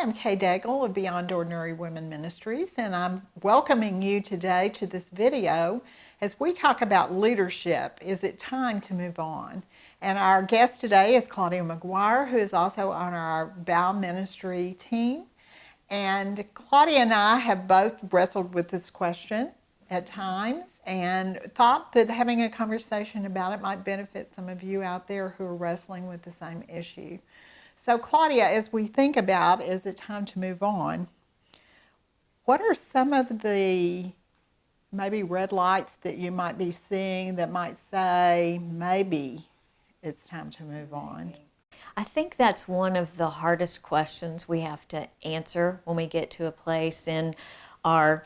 am Kay Daigle of Beyond Ordinary Women Ministries, and I'm welcoming you today to this video as we talk about leadership. Is it time to move on? And our guest today is Claudia McGuire, who is also on our Bow Ministry team. And Claudia and I have both wrestled with this question at times and thought that having a conversation about it might benefit some of you out there who are wrestling with the same issue. So Claudia, as we think about, is it time to move on? What are some of the maybe red lights that you might be seeing that might say maybe it's time to move on? I think that's one of the hardest questions we have to answer when we get to a place in our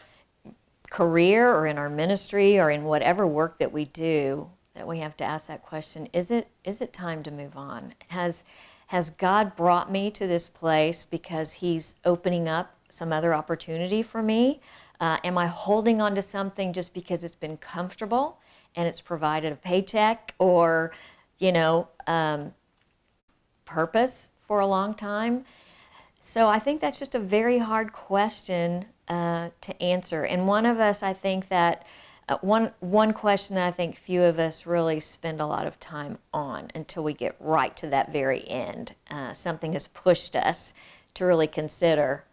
career or in our ministry or in whatever work that we do, that we have to ask that question, is it time to move on? Has God brought me to this place because He's opening up some other opportunity for me? Am I holding on to something just because it's been comfortable and it's provided a paycheck or, purpose for a long time? So I think that's just a very hard question to answer. And one of us, I think that one question that I think few of us really spend a lot of time on until we get right to that very end. Something has pushed us to really consider,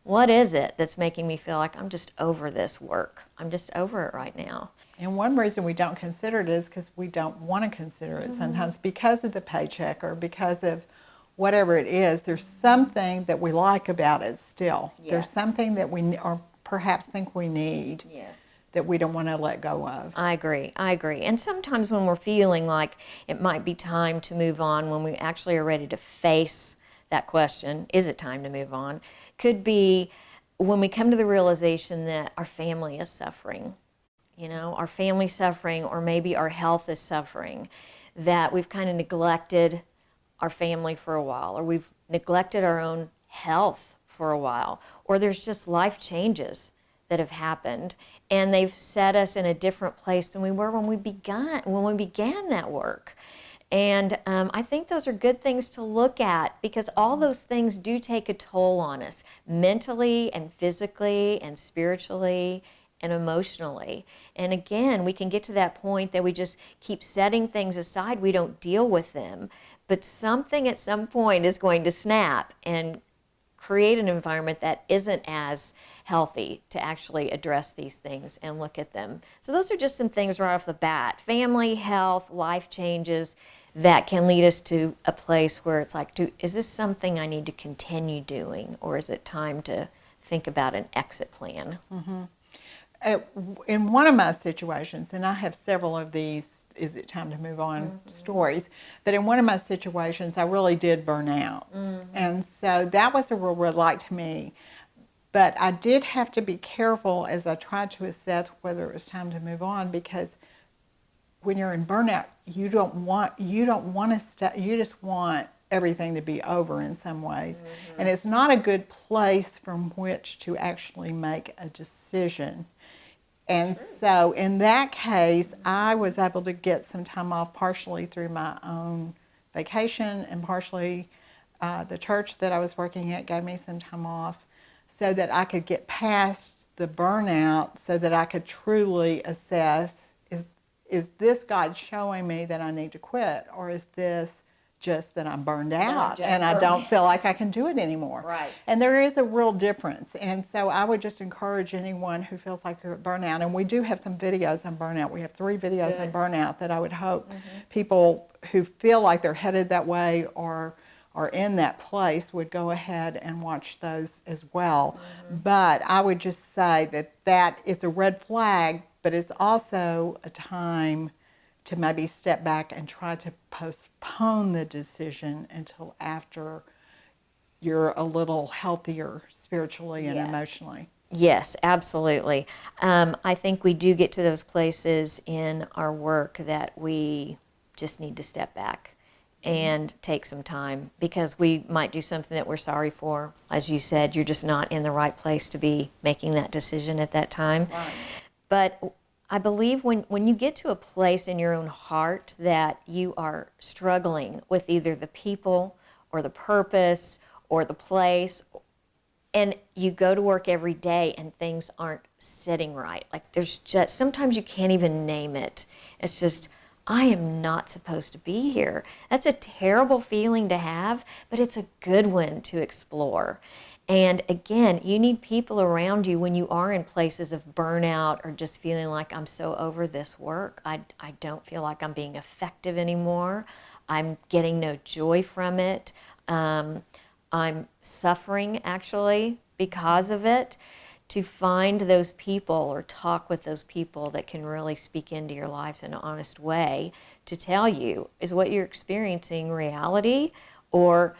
what is it that's making me feel like I'm just over this work? I'm just over it right now. And one reason we don't consider it is because we don't want to consider it sometimes because of the paycheck or because of whatever it is. There's something that we like about it still. Yes. There's something that we or perhaps think we need. Yes. That we don't want to let go of. I agree. And sometimes when we're feeling like it might be time to move on, when we actually are ready to face that question, is it time to move on, could be when we come to the realization that our family is suffering, our family suffering, or maybe our health is suffering, that we've kind of neglected our family for a while, or we've neglected our own health for a while, or there's just life changes that have happened, and they've set us in a different place than we were when we began that work. And I think those are good things to look at because all those things do take a toll on us mentally and physically and spiritually and emotionally. And again, we can get to that point that we just keep setting things aside. We don't deal with them, but something at some point is going to snap and create an environment that isn't as healthy to actually address these things and look at them. So those are just some things right off the bat. Family, health, life changes that can lead us to a place where it's like, is this something I need to continue doing, or is it time to think about an exit plan? Mm-hmm. In one of my situations, and I have several of these is it time to move on stories, but in one of my situations I really did burn out. And so that was a real red light to me. But I did have to be careful as I tried to assess whether it was time to move on, because when you're in burnout, you don't want to stay, you just want everything to be over in some ways. And it's not a good place from which to actually make a decision. And so in that case, I was able to get some time off partially through my own vacation and partially the church that I was working at gave me some time off so that I could get past the burnout so that I could truly assess, is this God showing me that I need to quit, or is this just that I'm burned out and I don't feel like I can do it anymore. Right. And there is a real difference. And so I would just encourage anyone who feels like you're at burnout, and we do have some videos on burnout. We have 3 videos on burnout that I would hope people who feel like they're headed that way or are in that place would go ahead and watch those as well. But I would just say that is a red flag, but it's also a time to maybe step back and try to postpone the decision until after you're a little healthier spiritually and emotionally. Yes, absolutely. I think we do get to those places in our work that we just need to step back and take some time, because we might do something that we're sorry for. As you said, you're just not in the right place to be making that decision at that time. Right. But I believe when you get to a place in your own heart that you are struggling with either the people or the purpose or the place And you go to work every day and things aren't sitting right. Like there's just, sometimes you can't even name it. It's just, I am not supposed to be here. That's a terrible feeling to have, but it's a good one to explore. And again, you need people around you when you are in places of burnout or just feeling like I'm so over this work. I don't feel like I'm being effective anymore. I'm getting no joy from it. I'm suffering actually because of it. To find those people or talk with those people that can really speak into your life in an honest way to tell you, is what you're experiencing reality, or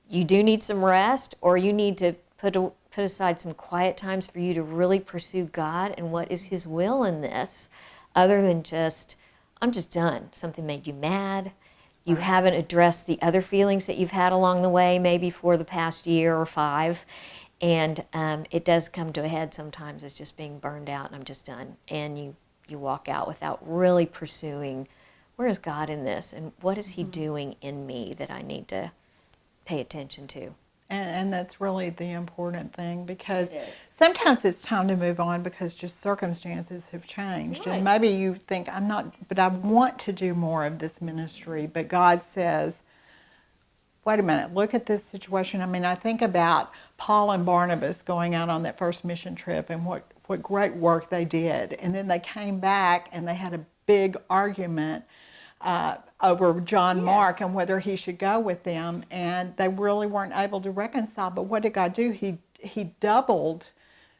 you do need some rest, or you need to put aside some quiet times for you to really pursue God and what is His will in this, other than just, I'm just done. Something made you mad. You haven't addressed the other feelings that you've had along the way, maybe for the past year or 5. And it does come to a head sometimes as just being burned out and I'm just done. And you walk out without really pursuing, where is God in this? And what is He doing in me that I need to pay attention to? And that's really the important thing, because sometimes it's time to move on because just circumstances have changed. Right. And maybe you think, I'm not, but I want to do more of this ministry. But God says, wait a minute, look at this situation. I mean, I think about Paul and Barnabas going out on that first mission trip and what great work they did. And then they came back and they had a big argument over John Mark and whether he should go with them. And they really weren't able to reconcile. But what did God do? He doubled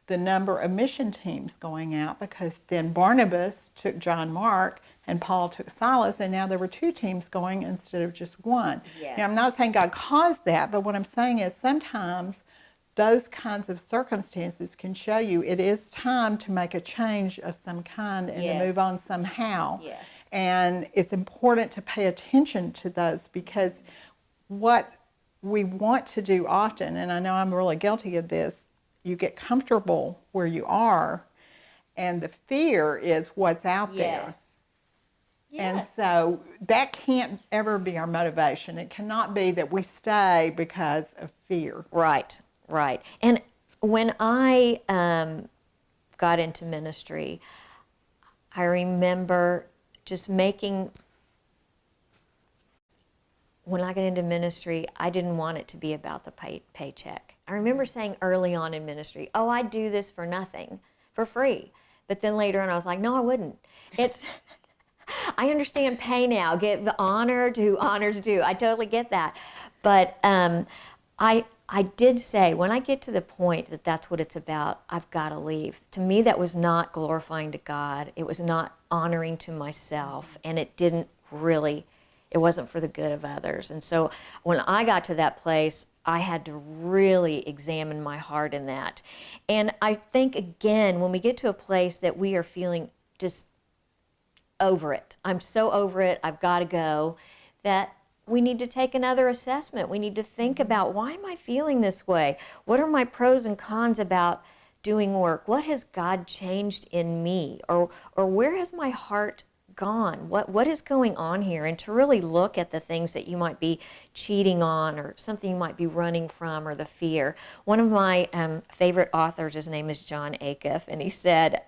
the number of mission teams going out, because then Barnabas took John Mark and Paul took Silas, and now there were 2 teams going instead of just one. Yes. Now, I'm not saying God caused that, but what I'm saying is sometimes those kinds of circumstances can show you it is time to make a change of some kind and to move on somehow. Yes. And it's important to pay attention to those, because what we want to do often, and I know I'm really guilty of this, you get comfortable where you are, and the fear is what's out there. And so that can't ever be our motivation. It cannot be that we stay because of fear. Right, right. And when I got into ministry, I remember just making, when I got into ministry, I didn't want it to be about the paycheck. I remember saying early on in ministry, oh, I'd do this for nothing, for free. But then later on I was like, no, I wouldn't. It's, I understand pay now, give the honor to who honor's due. I totally get that. But I did say, when I get to the point that that's what it's about, I've got to leave. To me, that was not glorifying to God. It was not honoring to myself. And it didn't really, it wasn't for the good of others. And so when I got to that place, I had to really examine my heart in that. And I think, again, when we get to a place that we are feeling just over it, I'm so over it, I've got to go, that we need to take another assessment. We need to think about, why am I feeling this way? What are my pros and cons about doing work? What has God changed in me? Or where has my heart gone? What is going on here? And to really look at the things that you might be cheating on, or something you might be running from, or the fear. One of my favorite authors, his name is John Acuff, and he said,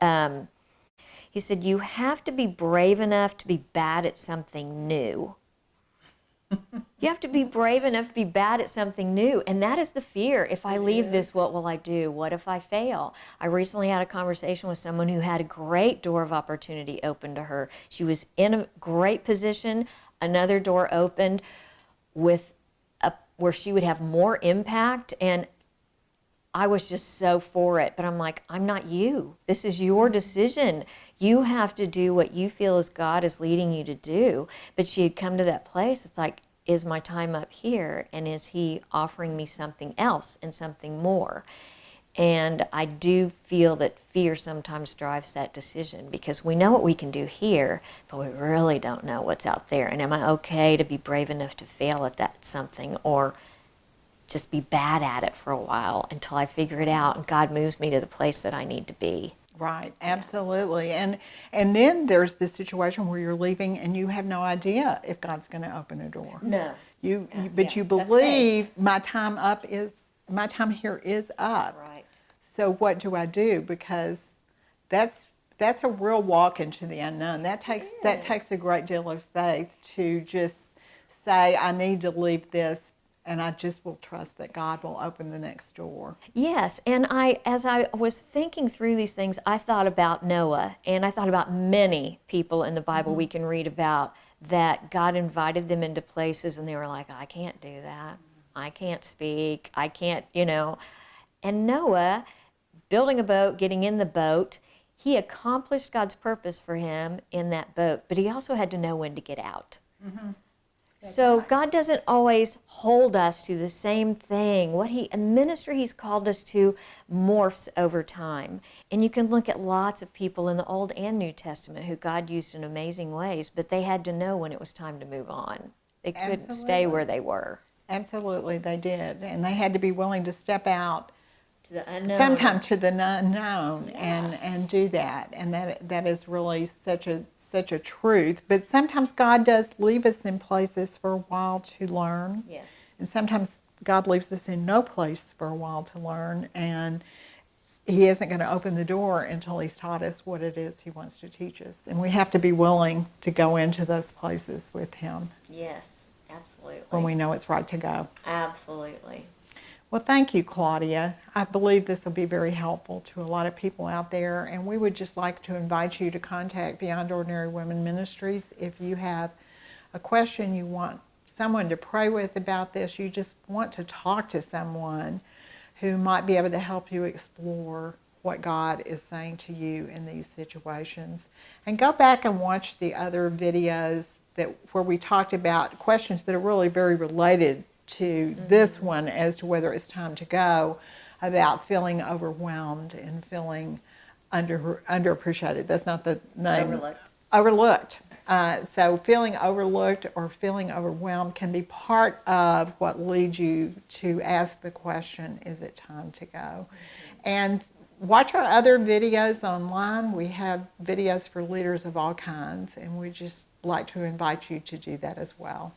you have to be brave enough to be bad at something new. You have to be brave enough to be bad at something new. And that is the fear. If I leave this, what will I do? What if I fail? I recently had a conversation with someone who had a great door of opportunity open to her. She was in a great position. Another door opened where she would have more impact. And I was just so for it. But I'm like, I'm not you. This is your decision. You have to do what you feel as God is leading you to do. But she had come to that place. It's like, is my time up here? And is He offering me something else and something more? And I do feel that fear sometimes drives that decision, because we know what we can do here, but we really don't know what's out there. And am I okay to be brave enough to fail at that something, or just be bad at it for a while until I figure it out and God moves me to the place that I need to be? Right, absolutely. And then there's the situation where you're leaving and you have no idea if God's going to open a door. No. But you believe my time up is my time here is up. Right. So what do I do? Because that's a real walk into the unknown. That takes a great deal of faith to just say, I need to leave this, and I just will trust that God will open the next door. Yes, and as I was thinking through these things, I thought about Noah, and I thought about many people in the Bible we can read about that God invited them into places, and they were like, I can't do that. I can't speak. I can't, And Noah, building a boat, getting in the boat, he accomplished God's purpose for him in that boat, but he also had to know when to get out. So God doesn't always hold us to the same thing. The ministry He's called us to morphs over time. And you can look at lots of people in the Old and New Testament who God used in amazing ways, but they had to know when it was time to move on. They couldn't stay where they were. Absolutely, they did. And they had to be willing to step out To the unknown. sometime to the unknown and do that. And that is really such a truth. But sometimes God does leave us in places for a while to learn. Yes. And sometimes God leaves us in no place for a while to learn. And He isn't going to open the door until He's taught us what it is He wants to teach us. And we have to be willing to go into those places with Him Yes, absolutely. when we know it's right to go. Absolutely. Well, thank you, Claudia. I believe this will be very helpful to a lot of people out there, and we would just like to invite you to contact Beyond Ordinary Women Ministries if you have a question, you want someone to pray with about this, you just want to talk to someone who might be able to help you explore what God is saying to you in these situations. And go back and watch the other videos where we talked about questions that are really very related to this one as to whether it's time to go, about feeling overwhelmed and feeling underappreciated. That's not the name. Overlooked. So feeling overlooked or feeling overwhelmed can be part of what leads you to ask the question, is it time to go? And watch our other videos online. We have videos for leaders of all kinds, and we just like to invite you to do that as well.